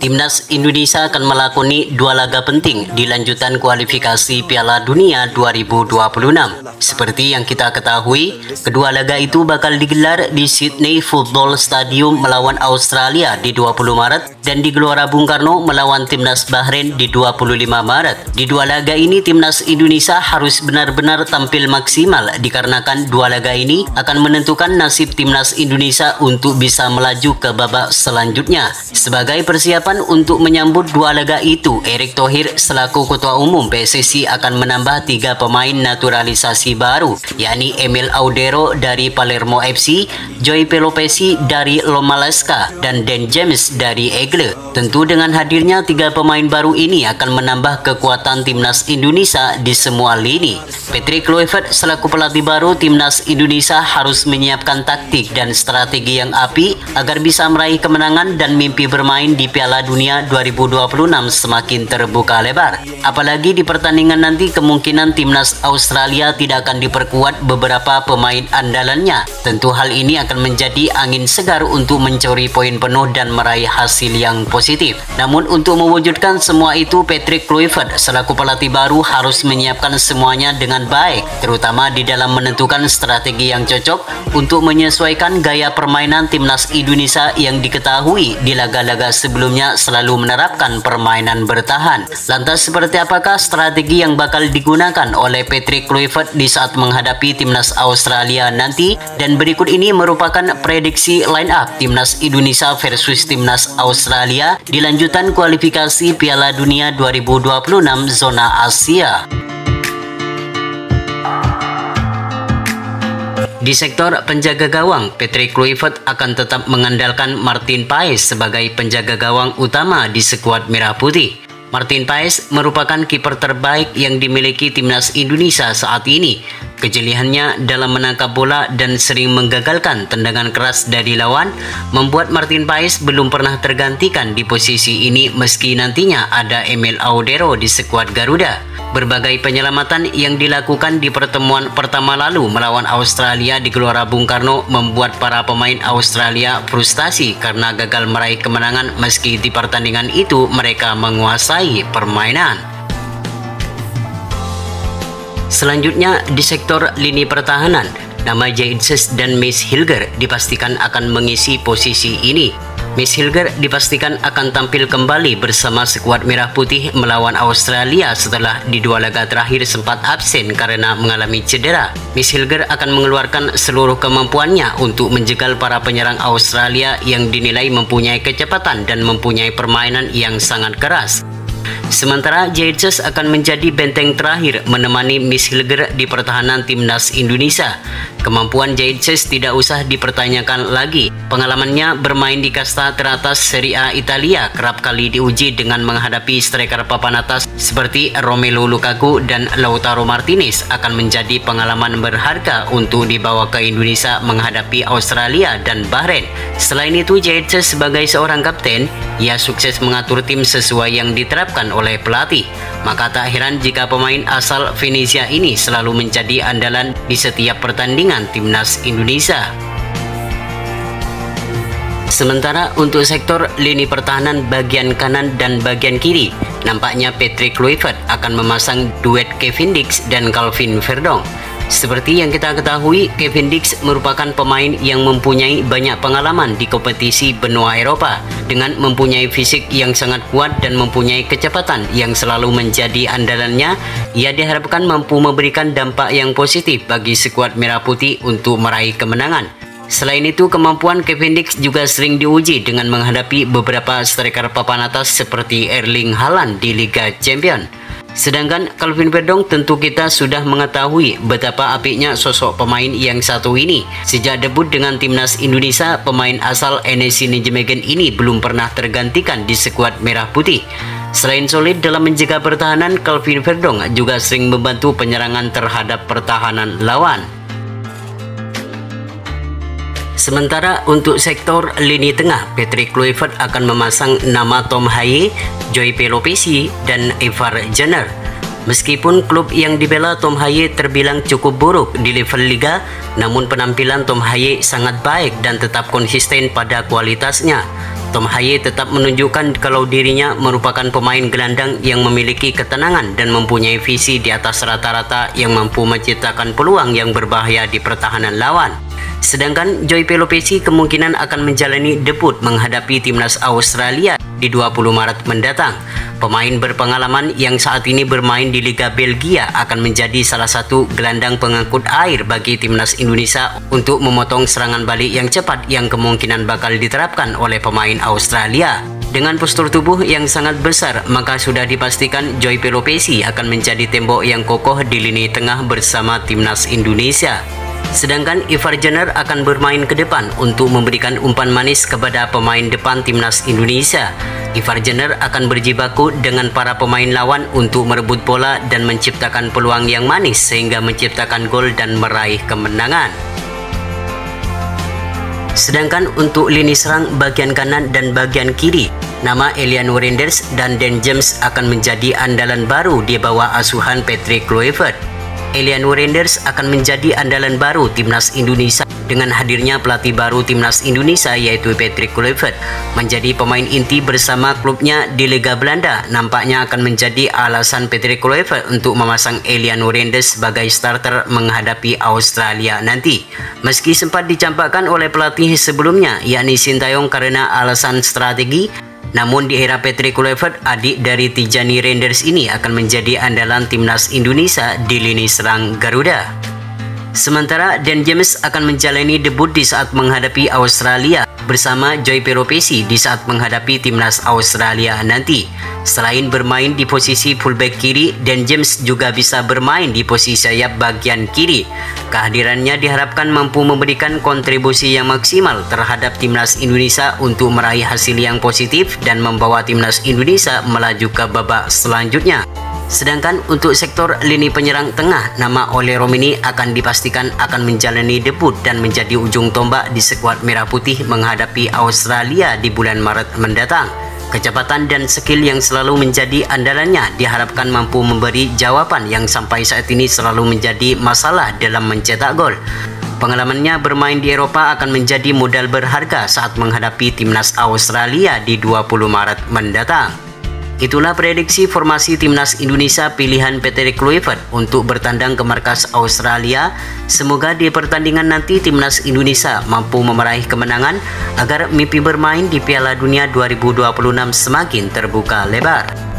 Timnas Indonesia akan melakoni 2 laga penting di lanjutan kualifikasi Piala Dunia 2026. Seperti yang kita ketahui, kedua laga itu bakal digelar di Sydney Football Stadium melawan Australia di 20 Maret dan di Gelora Bung Karno melawan Timnas Bahrain di 25 Maret. Di 2 laga ini Timnas Indonesia harus benar-benar tampil maksimal dikarenakan 2 laga ini akan menentukan nasib Timnas Indonesia untuk bisa melaju ke babak selanjutnya. Sebagai persiapan untuk menyambut 2 laga itu, Erick Thohir selaku Ketua Umum PSSI akan menambah 3 pemain naturalisasi baru, yakni Emil Audero dari Palermo FC, Joy Pelopesi dari Lomalaska, dan Dan James dari Aigle. Tentu dengan hadirnya 3 pemain baru ini akan menambah kekuatan Timnas Indonesia di semua lini. Patrick Kluivert selaku pelatih baru Timnas Indonesia harus menyiapkan taktik dan strategi yang apik agar bisa meraih kemenangan dan mimpi bermain di Piala Dunia 2026 semakin terbuka lebar. Apalagi di pertandingan nanti kemungkinan Timnas Australia tidak akan diperkuat beberapa pemain andalannya. Tentu hal ini akan menjadi angin segar untuk mencuri poin penuh dan meraih hasil yang positif. Namun untuk mewujudkan semua itu, Patrick Kluivert selaku pelatih baru harus menyiapkan semuanya dengan baik, terutama di dalam menentukan strategi yang cocok untuk menyesuaikan gaya permainan Timnas Indonesia yang diketahui di laga-laga sebelumnya selalu menerapkan permainan bertahan. Lantas seperti apakah strategi yang bakal digunakan oleh Patrick Kluivert di saat menghadapi Timnas Australia nanti? Dan berikut ini merupakan prediksi line up Timnas Indonesia versus Timnas Australia di lanjutan kualifikasi Piala Dunia 2026 zona Asia. Di sektor penjaga gawang, Patrick Kluivert akan tetap mengandalkan Martin Paes sebagai penjaga gawang utama di skuad Merah Putih. Martin Paes merupakan kiper terbaik yang dimiliki Timnas Indonesia saat ini. Kejeliannya dalam menangkap bola dan sering menggagalkan tendangan keras dari lawan membuat Martin Paes belum pernah tergantikan di posisi ini meski nantinya ada Emil Audero di skuad Garuda. Berbagai penyelamatan yang dilakukan di pertemuan pertama lalu melawan Australia di Gelora Bung Karno membuat para pemain Australia frustasi karena gagal meraih kemenangan meski di pertandingan itu mereka menguasai permainan. Selanjutnya di sektor lini pertahanan, nama Jayces dan Max Hilger dipastikan akan mengisi posisi ini. Max Hilger dipastikan akan tampil kembali bersama skuad Merah Putih melawan Australia setelah di 2 laga terakhir sempat absen karena mengalami cedera. Max Hilger akan mengeluarkan seluruh kemampuannya untuk menjegal para penyerang Australia yang dinilai mempunyai kecepatan dan mempunyai permainan yang sangat keras. Sementara Jayces akan menjadi benteng terakhir menemani Max Hilger di pertahanan Timnas Indonesia. Kemampuan Jayces tidak usah dipertanyakan lagi. Pengalamannya bermain di kasta teratas Serie A Italia kerap kali diuji dengan menghadapi striker papan atas seperti Romelu Lukaku dan Lautaro Martinez akan menjadi pengalaman berharga untuk dibawa ke Indonesia menghadapi Australia dan Bahrain. Selain itu, Jayces sebagai seorang kapten, ia sukses mengatur tim sesuai yang diterapkan oleh pelatih. Maka tak heran jika pemain asal Venesia ini selalu menjadi andalan di setiap pertandingan Timnas Indonesia. Sementara untuk sektor lini pertahanan bagian kanan dan bagian kiri, nampaknya Patrick Kluivert akan memasang duet Kevin Dix dan Calvin Verdong. Seperti yang kita ketahui, Kevin Dix merupakan pemain yang mempunyai banyak pengalaman di kompetisi benua Eropa. Dengan mempunyai fisik yang sangat kuat dan mempunyai kecepatan yang selalu menjadi andalannya, ia diharapkan mampu memberikan dampak yang positif bagi skuad Merah Putih untuk meraih kemenangan. Selain itu, kemampuan Kevin Dix juga sering diuji dengan menghadapi beberapa striker papan atas seperti Erling Haaland di Liga Champions. Sedangkan Calvin Verdong tentu kita sudah mengetahui betapa apiknya sosok pemain yang satu ini. Sejak debut dengan Timnas Indonesia, pemain asal NEC Nijmegen ini belum pernah tergantikan di skuad Merah Putih. Selain solid dalam menjaga pertahanan, Calvin Verdong juga sering membantu penyerangan terhadap pertahanan lawan. Sementara untuk sektor lini tengah, Patrick Kluivert akan memasang nama Tom Haye, Joy Pelopesi, dan Ivar Jenner. Meskipun klub yang dibela Tom Haye terbilang cukup buruk di level liga, namun penampilan Tom Haye sangat baik dan tetap konsisten pada kualitasnya. Tom Haye tetap menunjukkan kalau dirinya merupakan pemain gelandang yang memiliki ketenangan dan mempunyai visi di atas rata-rata yang mampu menciptakan peluang yang berbahaya di pertahanan lawan. Sedangkan Joy Pelopessi kemungkinan akan menjalani debut menghadapi timnas Australia di 20 Maret mendatang. Pemain berpengalaman yang saat ini bermain di Liga Belgia akan menjadi salah satu gelandang pengangkut air bagi timnas Indonesia untuk memotong serangan balik yang cepat yang kemungkinan bakal diterapkan oleh pemain Australia. Dengan postur tubuh yang sangat besar, maka sudah dipastikan Joy Pelopessi akan menjadi tembok yang kokoh di lini tengah bersama timnas Indonesia. Sedangkan Ivar Jenner akan bermain ke depan untuk memberikan umpan manis kepada pemain depan timnas Indonesia. Ivar Jenner akan berjibaku dengan para pemain lawan untuk merebut bola dan menciptakan peluang yang manis sehingga menciptakan gol dan meraih kemenangan. Sedangkan untuk lini serang bagian kanan dan bagian kiri, nama Eliano Reinders dan Dan James akan menjadi andalan baru di bawah asuhan Patrick Kluivert. Eliano Reinders akan menjadi andalan baru timnas Indonesia dengan hadirnya pelatih baru timnas Indonesia yaitu Patrick Kluivert menjadi pemain inti bersama klubnya di Liga Belanda. Nampaknya akan menjadi alasan Patrick Kluivert untuk memasang Eliano Reinders sebagai starter menghadapi Australia nanti. Meski sempat dicampakkan oleh pelatih sebelumnya yakni Sintayong karena alasan strategi, namun di era Patrick Kluivert, adik dari Tijani Reinders ini akan menjadi andalan timnas Indonesia di lini serang Garuda. Sementara Dan James akan menjalani debut di saat menghadapi Australia bersama Joy Pelopessi di saat menghadapi timnas Australia nanti. Selain bermain di posisi fullback kiri, Dan James juga bisa bermain di posisi sayap bagian kiri. Kehadirannya diharapkan mampu memberikan kontribusi yang maksimal terhadap timnas Indonesia untuk meraih hasil yang positif dan membawa timnas Indonesia melaju ke babak selanjutnya. Sedangkan untuk sektor lini penyerang tengah, nama Ole Romini akan dipastikan akan menjalani debut dan menjadi ujung tombak di skuad Merah Putih menghadapi Australia di bulan Maret mendatang. Kecepatan dan skill yang selalu menjadi andalannya diharapkan mampu memberi jawaban yang sampai saat ini selalu menjadi masalah dalam mencetak gol. Pengalamannya bermain di Eropa akan menjadi modal berharga saat menghadapi timnas Australia di 20 Maret mendatang. Itulah prediksi formasi timnas Indonesia pilihan Patrick Kluivert untuk bertandang ke markas Australia. Semoga di pertandingan nanti timnas Indonesia mampu meraih kemenangan agar mimpi bermain di Piala Dunia 2026 semakin terbuka lebar.